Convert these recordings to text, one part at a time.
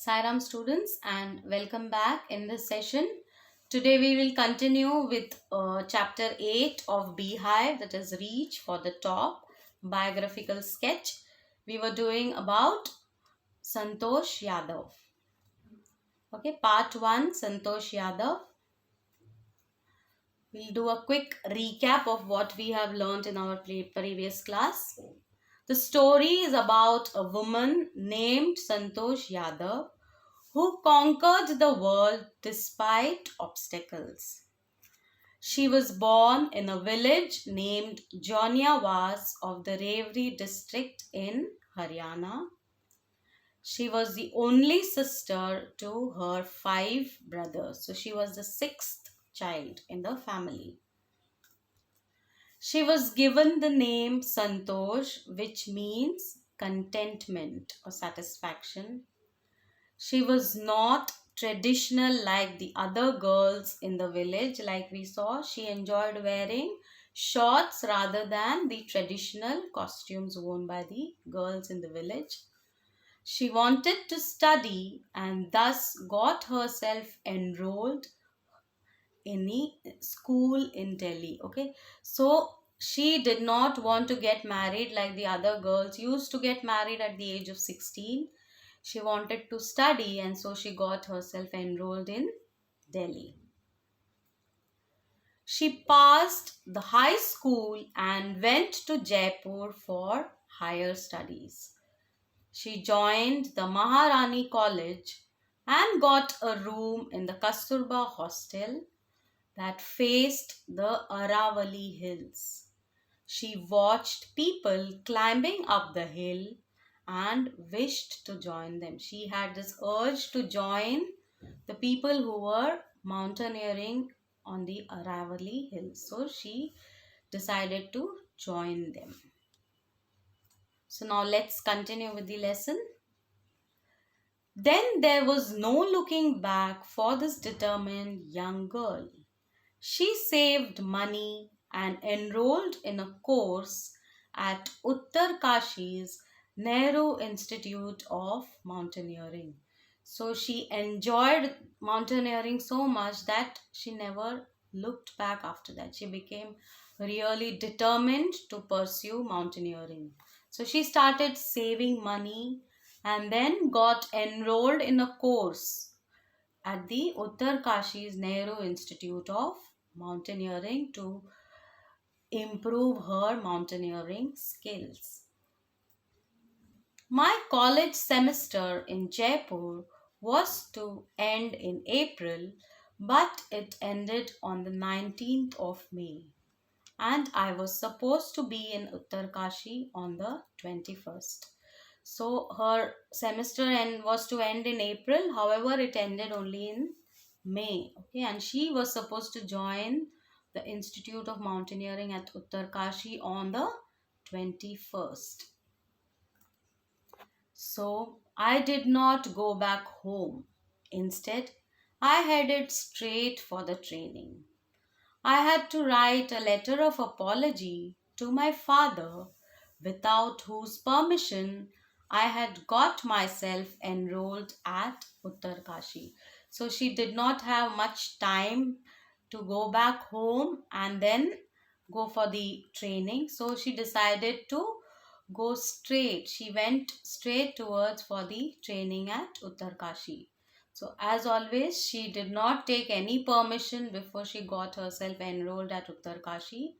Sairam students, and welcome back in this session. Today we will continue with chapter 8 of Beehive, that is Reach for the Top, biographical sketch. We were doing about Santosh Yadav. Okay, part 1, Santosh Yadav. We'll do a quick recap of what we have learned in our previous class. The story is about a woman named Santosh Yadav who conquered the world despite obstacles. She was born in a village named Joniawaz of the Revri district in Haryana. She was the only sister to her 5 brothers. So she was the 6th child in the family. She was given the name Santosh, which means contentment or satisfaction. She was not traditional like the other girls in the village. Like we saw, she enjoyed wearing shorts rather than the traditional costumes worn by the girls in the village. She wanted to study and thus got herself enrolled in a school in Delhi. Okay, so she did not want to get married like the other girls used to get married at the age of 16. She wanted to study, and so she got herself enrolled in Delhi. She passed the high school and went to Jaipur for higher studies. She joined the Maharani College and got a room in the Kasturba Hostel that faced the Aravalli hills. She watched people climbing up the hill and wished to join them. She had this urge to join the people who were mountaineering on the Aravalli hills. So she decided to join them. So now let's continue with the lesson. Then there was no looking back for this determined young girl. She saved money and enrolled in a course at Uttarkashi's Nehru Institute of Mountaineering. So she enjoyed mountaineering so much that she never looked back after that. She became really determined to pursue mountaineering. So she started saving money and then got enrolled in a course at the Uttarkashi's Nehru Institute of Mountaineering to improve her mountaineering skills. My college semester in Jaipur was to end in April, but it ended on the 19th of May, and I was supposed to be in Uttarkashi on the 21st. So her semester was to end in April, however, it ended only in May. Okay, and she was supposed to join the Institute of Mountaineering at Uttarkashi on the 21st. So I did not go back home. Instead, I headed straight for the training. I had to write a letter of apology to my father, without whose permission I had got myself enrolled at Uttarkashi. So she did not have much time to go back home and then go for the training. So she decided to go straight. She went straight towards for the training at Uttarkashi. So as always, she did not take any permission before she got herself enrolled at Uttarkashi,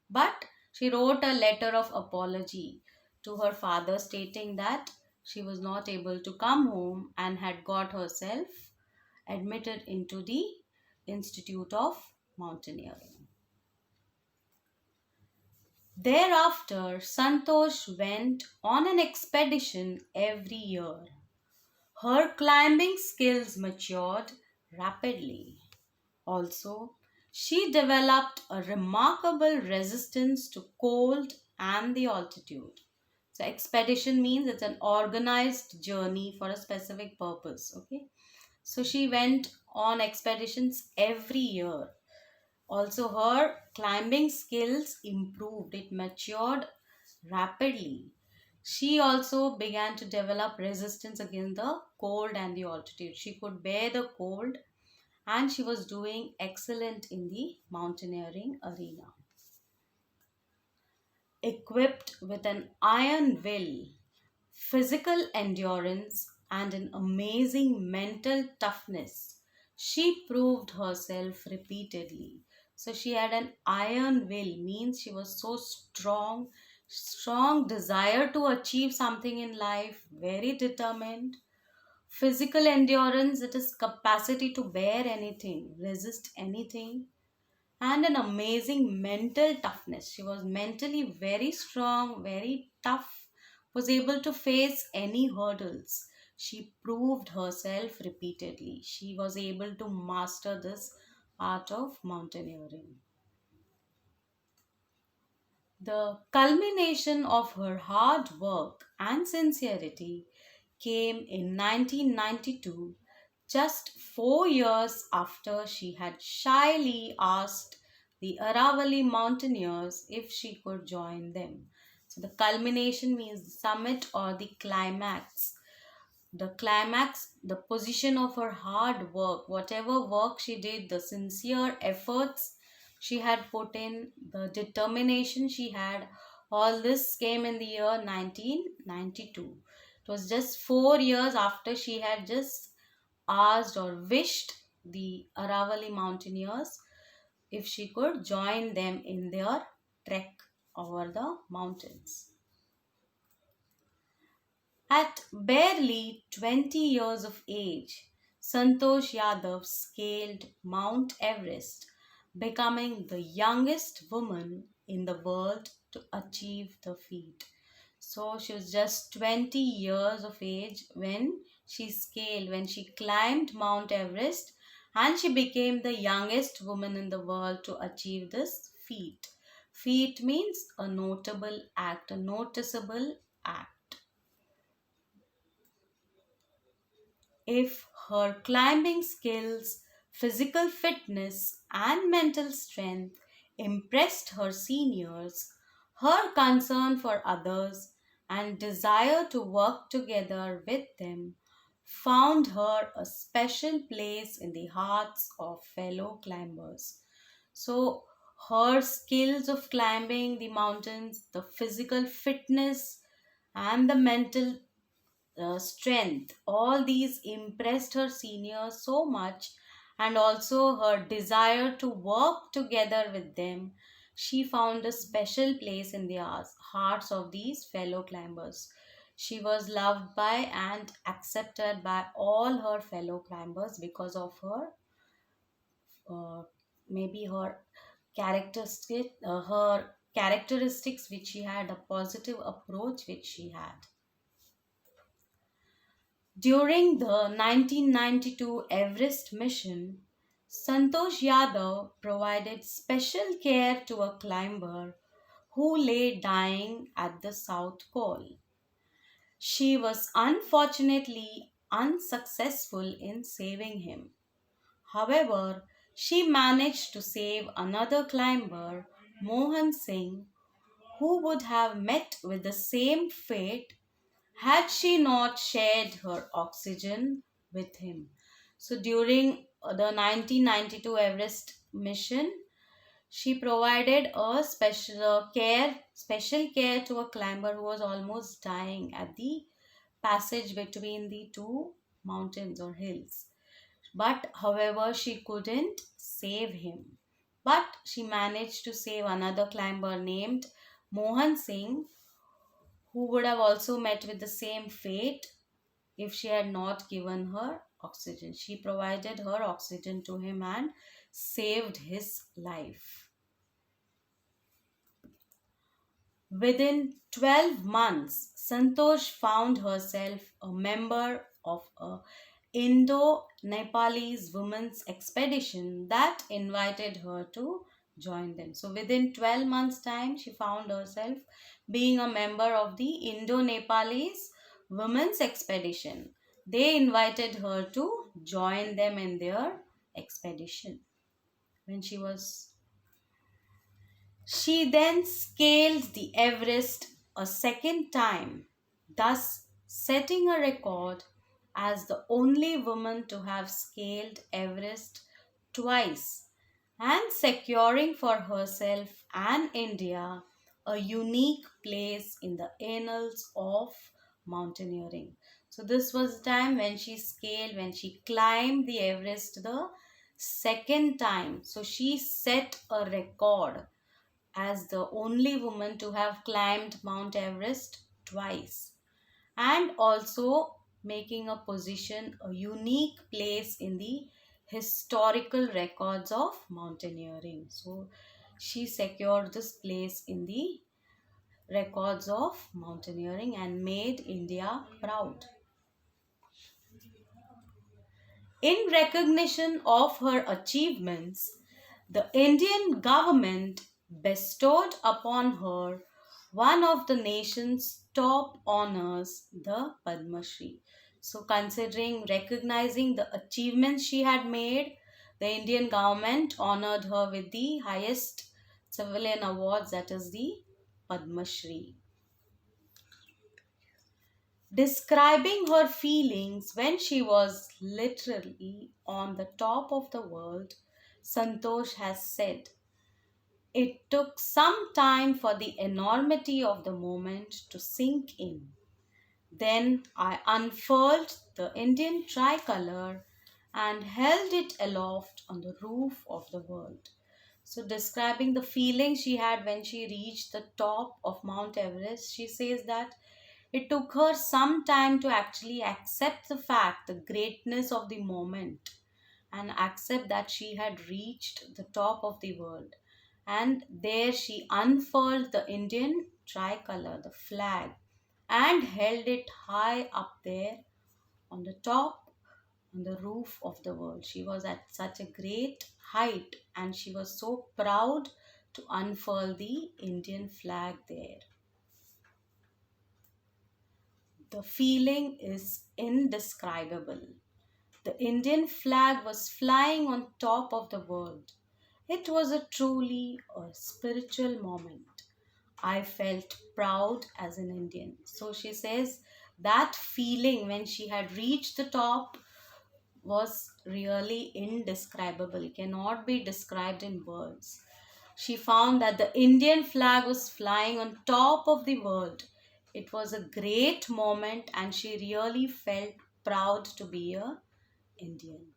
but she wrote a letter of apology to her father stating that she was not able to come home and had got herself admitted into the Institute of Mountaineering. Thereafter, Santosh went on an expedition every year. Her climbing skills matured rapidly. Also, she developed a remarkable resistance to cold and the altitude. So, expedition means it's an organized journey for a specific purpose. Okay, so she went on expeditions every year. Also, her climbing skills improved, it matured rapidly. She also began to develop resistance against the cold and the altitude. She could bear the cold and she was doing excellent in the mountaineering arena. Equipped with an iron will, physical endurance, and an amazing mental toughness, she proved herself repeatedly. So she had an iron will, means she was so strong, strong desire to achieve something in life, very determined. Physical endurance, it is capacity to bear anything, resist anything, and an amazing mental toughness. She was mentally very strong, very tough, was able to face any hurdles. She proved herself repeatedly. She was able to master this art of mountaineering. The culmination of her hard work and sincerity came in 1992, just 4 years after she had shyly asked the Aravalli mountaineers if she could join them. So, the culmination means the summit or the climax. The climax, the position of her hard work, whatever work she did, the sincere efforts she had put in, the determination she had, all this came in the year 1992. It was just 4 years after she had just asked or wished the Aravalli mountaineers if she could join them in their trek over the mountains. At barely 20 years of age, Santosh Yadav scaled Mount Everest, becoming the youngest woman in the world to achieve the feat. So she was just 20 years of age when she climbed Mount Everest, and she became the youngest woman in the world to achieve this feat. Feat means a notable act, a noticeable act. If her climbing skills, physical fitness, and mental strength impressed her seniors, her concern for others and desire to work together with them found her a special place in the hearts of fellow climbers. So, her skills of climbing the mountains, the physical fitness, and the mental strength. All these impressed her seniors so much, and also her desire to work together with them. She found a special place in the hearts of these fellow climbers. She was loved by and accepted by all her fellow climbers because of her, uh, maybe her characteristics which she had, a positive approach which she had. During the 1992 Everest mission, Santosh Yadav provided special care to a climber who lay dying at the South Col. She was unfortunately unsuccessful in saving him. However, she managed to save another climber, Mohan Singh, who would have met with the same fate had she not shared her oxygen with him. So during the 1992 Everest mission, she provided a special care to a climber who was almost dying at the passage between the two mountains or hills. But however, she couldn't save him. But she managed to save another climber named Mohan Singh, who would have also met with the same fate if she had not given her oxygen. She provided her oxygen to him and saved his life. Within 12 months, Santosh found herself a member of a Indo-Nepalese women's expedition that invited her to join them. So within 12 months time, she found herself being a member of the Indo-Nepalese women's expedition. They invited her to join them in their expedition. When she then scaled the Everest a second time, thus setting a record as the only woman to have scaled Everest twice and securing for herself and India a unique place in the annals of mountaineering. So, this was the time when she climbed the Everest the second time. So, she set a record as the only woman to have climbed Mount Everest twice, and also making a position, a unique place in the historical records of mountaineering. So she secured this place in the records of mountaineering and made India proud. In recognition of her achievements, the Indian government bestowed upon her one of the nation's top honors, the Padmashri. So, considering recognizing the achievements she had made, the Indian government honored her with the highest civilian awards, that is the Padmashri. Describing her feelings when she was literally on the top of the world, Santosh has said, "It took some time for the enormity of the moment to sink in. Then I unfurled the Indian tricolour and held it aloft on the roof of the world." So, describing the feeling she had when she reached the top of Mount Everest, she says that it took her some time to actually accept the fact, the greatness of the moment, and accept that she had reached the top of the world. And there she unfurled the Indian tricolour, the flag, and held it high up there on the top, on the roof of the world. She was at such a great height and she was so proud to unfurl the Indian flag there. The feeling is indescribable. The Indian flag was flying on top of the world. It was a truly a spiritual moment. I felt proud as an Indian. So she says that feeling when she had reached the top was really indescribable, cannot be described in words. She found that the Indian flag was flying on top of the world. It was a great moment and she really felt proud to be a Indian.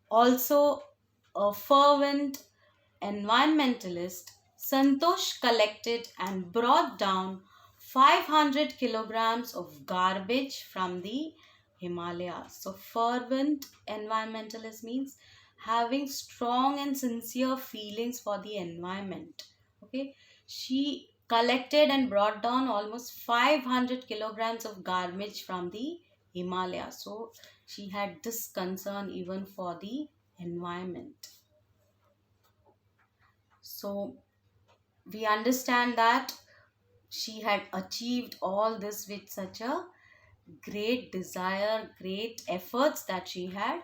Also, a fervent environmentalist, Santosh collected and brought down 500 kilograms of garbage from the Himalayas. So, fervent environmentalist means having strong and sincere feelings for the environment. Okay, she collected and brought down almost 500 kilograms of garbage from the Himalayas. So, she had this concern even for the environment. So, we understand that she had achieved all this with such a great desire, great efforts that she had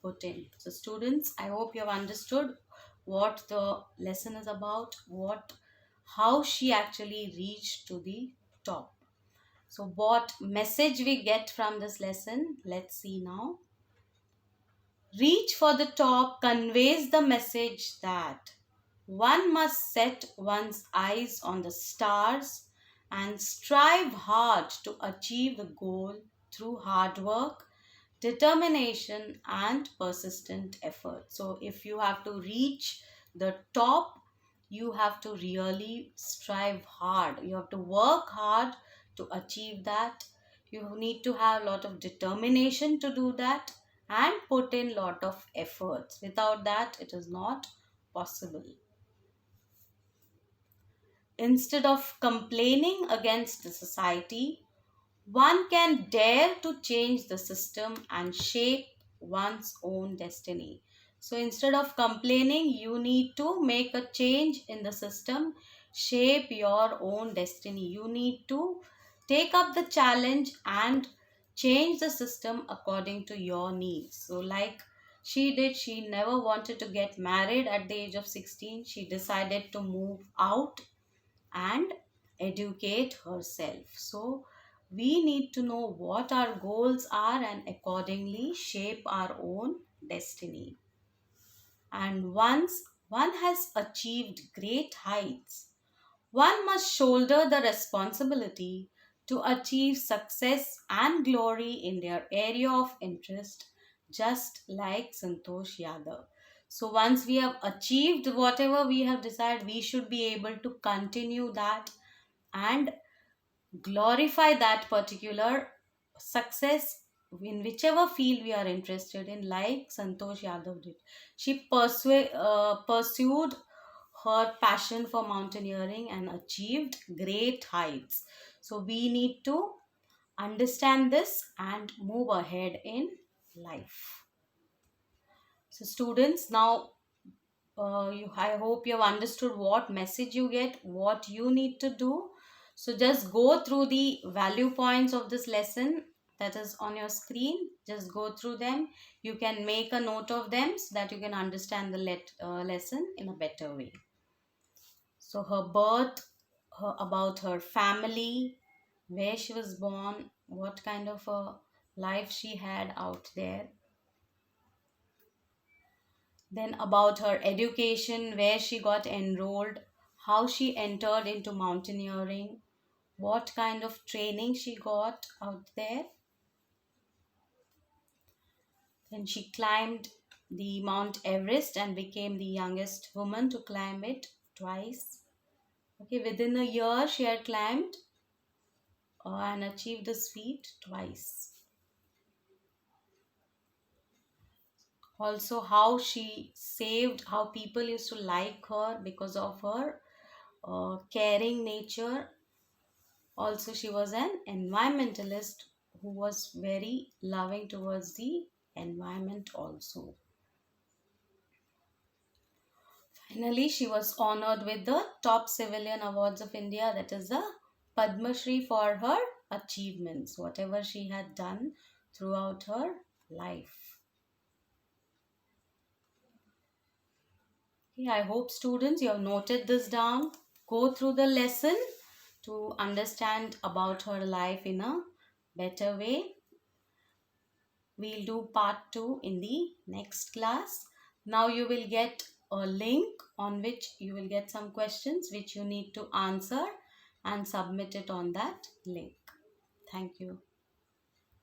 put in. So, students, I hope you have understood what the lesson is about, how she actually reached to the top. So, what message we get from this lesson? Let's see now. Reach for the top conveys the message that one must set one's eyes on the stars and strive hard to achieve the goal through hard work, determination, and persistent effort. So, if you have to reach the top, you have to really strive hard. You have to work hard to achieve that. You need to have a lot of determination to do that and put in lot of efforts. Without that, it is not possible. Instead of complaining against the society, one can dare to change the system and shape one's own destiny. So instead of complaining, you need to make a change in the system, shape your own destiny. You need to take up the challenge and change the system according to your needs. So, like she did, she never wanted to get married at the age of 16. She decided to move out and educate herself. So we need to know what our goals are and accordingly shape our own destiny. And once one has achieved great heights, one must shoulder the responsibility to achieve success and glory in their area of interest, just like Santosh Yadav. So, once we have achieved whatever we have decided, we should be able to continue that and glorify that particular success in whichever field we are interested in, like Santosh Yadav did. She pursued her passion for mountaineering and achieved great heights. So we need to understand this and move ahead in life. So students, now I hope you have understood what message you get, what you need to do. So just go through the value points of this lesson that is on your screen. Just go through them. You can make a note of them so that you can understand the lesson in a better way. So her birth, about her family, where she was born, what kind of a life she had out there. Then about her education, where she got enrolled, how she entered into mountaineering, what kind of training she got out there. Then she climbed the Mount Everest and became the youngest woman to climb it twice. Okay, within a year she had climbed and achieved this feat twice. Also, how she saved, how people used to like her because of her caring nature. Also, she was an environmentalist who was very loving towards the environment also. Finally, she was honored with the top civilian awards of India, that is the Padmashri, for her achievements, whatever she had done throughout her life. Okay, I hope students you have noted this down. Go through the lesson to understand about her life in a better way. We'll do part 2 in the next class. Now you will get a link on which you will get some questions which you need to answer and submit it on that link. Thank you.